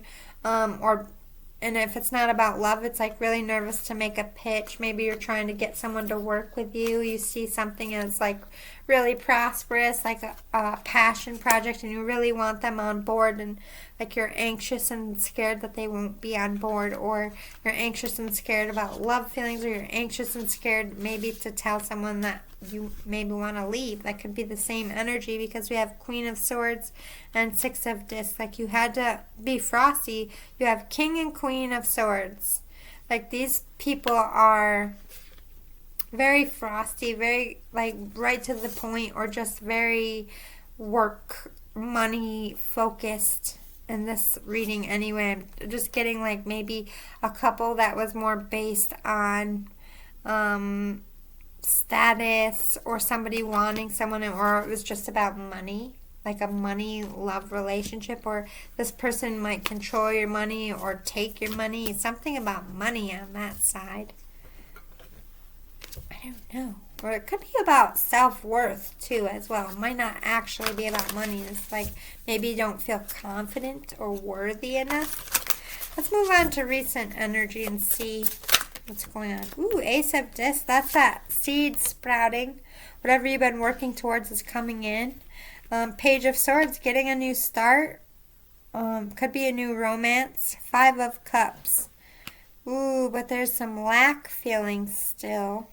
and if it's not about love, it's like really nervous to make a pitch. Maybe you're trying to get someone to work with you. You see something as like really prosperous, like a passion project, and you really want them on board, and like you're anxious and scared that they won't be on board, or you're anxious and scared about love feelings, or you're anxious and scared maybe to tell someone that you maybe want to leave. That could be the same energy, because we have Queen of Swords and 6 of Discs. Like you had to be frosty. You have King and Queen of Swords. Like these people are very frosty, very like right to the point, or just very work, money focused in this reading anyway. I'm just getting like maybe a couple that was more based on status, or somebody wanting someone, or it was just about money, like a money love relationship, or this person might control your money or take your money. Something about money on that side. I don't know. Or it could be about self-worth too as well. It might not actually be about money. It's like maybe you don't feel confident or worthy enough. Let's move on to recent energy and see what's going on. Ooh, Ace of Discs. That's that seed sprouting. Whatever you've been working towards is coming in. Page of Swords, getting a new start. Could be a new romance. 5 of Cups. Ooh, but there's some lack feelings still.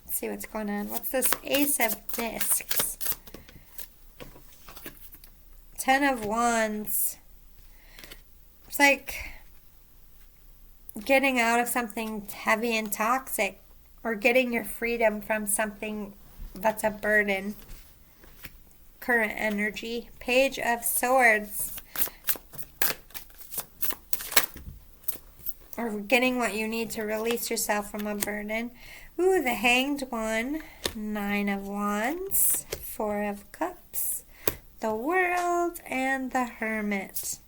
Let's see what's going on. What's this Ace of Discs? 10 of Wands. It's like getting out of something heavy and toxic, or getting your freedom from something that's a burden. Current energy. Page of Swords. Or getting what you need to release yourself from a burden. Ooh, the Hanged One. 9 of Wands. 4 of Cups. The World and the Hermit.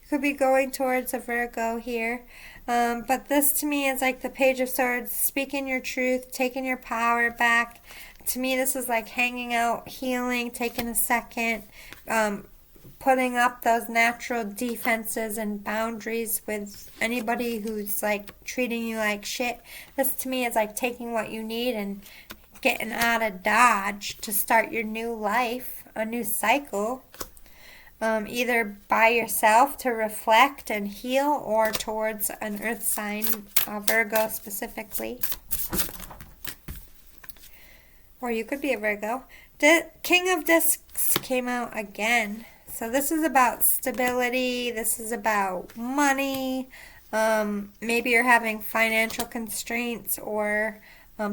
You could be going towards a Virgo here. But this to me is like the Page of Swords, speaking your truth, taking your power back. To me, this is like hanging out, healing, taking a second, putting up those natural defenses and boundaries with anybody who's like treating you like shit. This to me is like taking what you need and getting out of Dodge to start your new life, a new cycle. Either by yourself to reflect and heal, or towards an earth sign, Virgo specifically. Or you could be a Virgo. The King of Discs came out again. So this is about stability. This is about money. Maybe you're having financial constraints or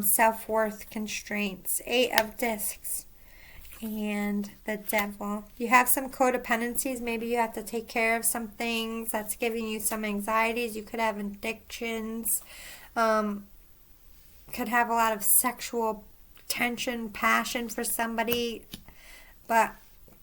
self-worth constraints. 8 of Discs. And the Devil. You have some codependencies. Maybe you have to take care of some things that's giving you some anxieties. You could have addictions. Could have a lot of sexual tension, passion for somebody. But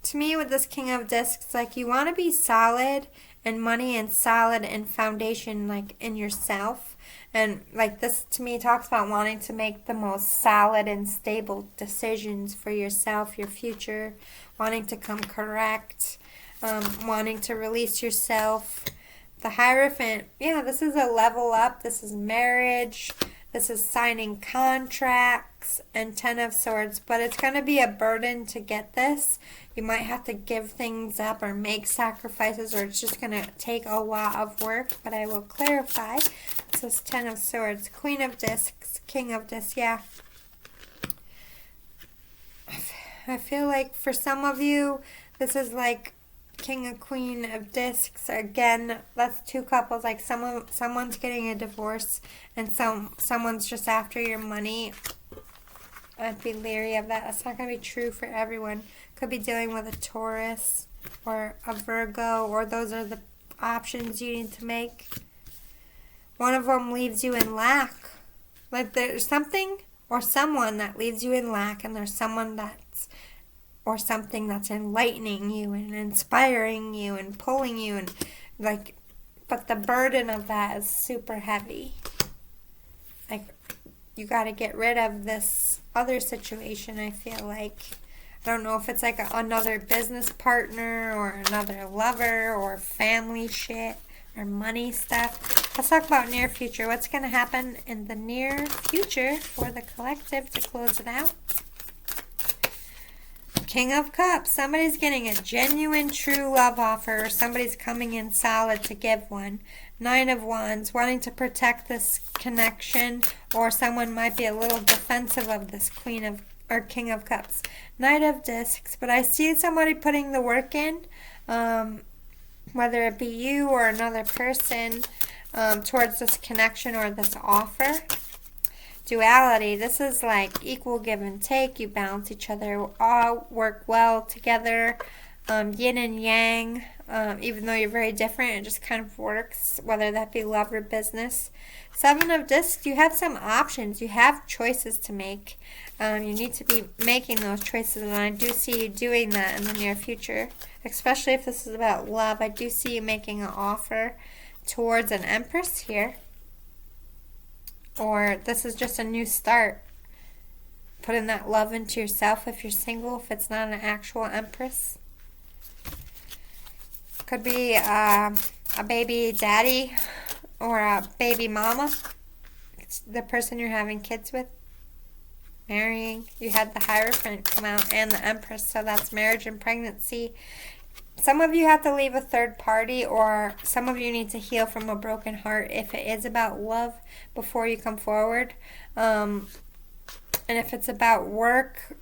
to me, with this King of Discs, like, you want to be solid in money and solid in foundation, like in yourself. And like, this to me talks about wanting to make the most solid and stable decisions for yourself, your future, wanting to come correct, wanting to release yourself. The Hierophant, yeah, this is a level up. This is marriage. This is signing contracts, and 10 of Swords. But it's going to be a burden to get this. You might have to give things up or make sacrifices, or it's just going to take a lot of work. But I will clarify. This is 10 of Swords. Queen of Discs. King of Discs. Yeah. I feel like for some of you, this is like King and Queen of Discs. Again, that's two couples. Like someone's getting a divorce and someone's just after your money. I'd be leery of that. That's not going to be true for everyone. Could be dealing with a Taurus or a Virgo, or those are the options you need to make. One of them leaves you in lack. Like, there's something or someone that leaves you in lack, and there's someone that's or something that's enlightening you and inspiring you and pulling you, and like, but the burden of that is super heavy. Like, you got to get rid of this other situation. I feel like, I don't know if it's like another business partner or another lover or family shit or money stuff. Let's talk about near future. What's going to happen in the near future for the collective to close it out? King of Cups. Somebody's getting a genuine, true love offer, or somebody's coming in solid to give one. 9 of Wands, wanting to protect this connection, or someone might be a little defensive of this King of Cups. Knight of Discs, but I see somebody putting the work in, whether it be you or another person, towards this connection or this offer. Duality, this is like equal give and take. You balance each other, all work well together. Yin and yang, even though you're very different, it just kind of works, whether that be love or business. 7 of Discs, you have some options. You have choices to make. You need to be making those choices, and I do see you doing that in the near future, especially if this is about love. I do see you making an offer towards an Empress here. Or this is just a new start. Putting that love into yourself if you're single, if it's not an actual Empress. Could be a baby daddy or a baby mama. It's the person you're having kids with. Marrying. You had the Hierophant come out and the Empress, so that's marriage and pregnancy. Some of you have to leave a third party, or some of you need to heal from a broken heart if it is about love before you come forward. And if it's about work,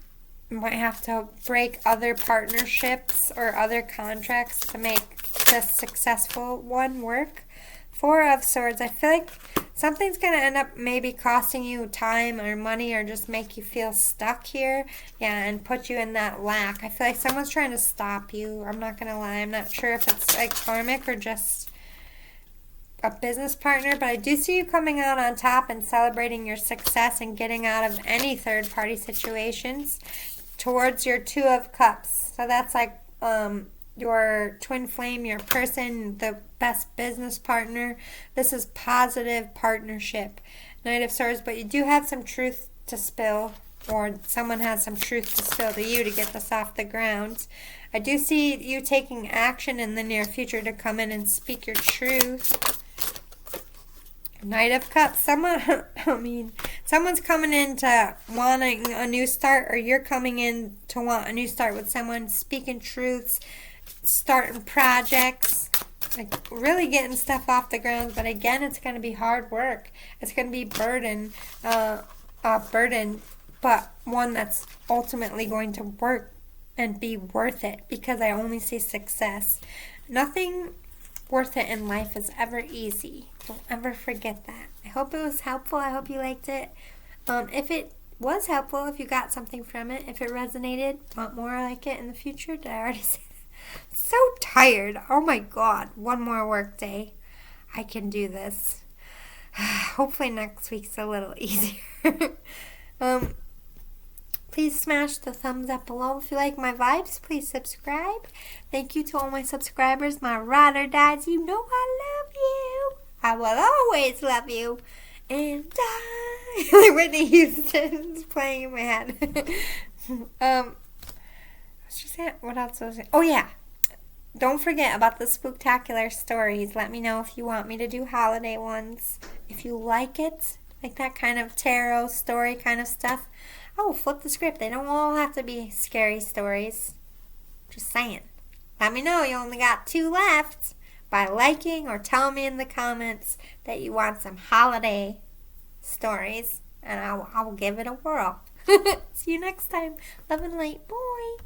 you might have to break other partnerships or other contracts to make this successful one work. 4 of Swords, I feel like something's going to end up maybe costing you time or money, or just make you feel stuck here. Yeah, and put you in that lack. I feel like someone's trying to stop you. I'm not going to lie. I'm not sure if it's like karmic or just a business partner, but I do see you coming out on top and celebrating your success and getting out of any third party situations towards your 2 of Cups. So that's like your twin flame, your person, the best business partner. This is positive partnership. Knight of Swords, but you do have some truth to spill. or someone has some truth to spill to you to get this off the ground. I do see you taking action in the near future to come in and speak your truth. Knight of Cups. Someone's coming in to wanting a new start, or you're coming in to want a new start with someone, speaking truths, starting projects, like really getting stuff off the ground. But again, it's going to be hard work. It's going to be burden, but one that's ultimately going to work and be worth it, because I only see success. Nothing worth it in life is ever easy. Don't ever forget that. I hope it was helpful. I hope you liked it. If it was helpful, if you got something from it, if it resonated, want more like it in the future, did I already say that? So tired. Oh my God. One more work day. I can do this. Hopefully next week's a little easier. Please smash the thumbs up below. If you like my vibes, please subscribe. Thank you to all my subscribers, my ride or dies. You know I love you. I will always love you. And die. Like Whitney Houston's playing in my head. What else was it? Oh yeah. Don't forget about the spooktacular stories. Let me know if you want me to do holiday ones. If you like it, like that kind of tarot story kind of stuff, I will flip the script. They don't all have to be scary stories. Just saying. Let me know. You only got 2 left by liking or telling me in the comments that you want some holiday stories, and I will give it a whirl. See you next time. Love and light. Bye.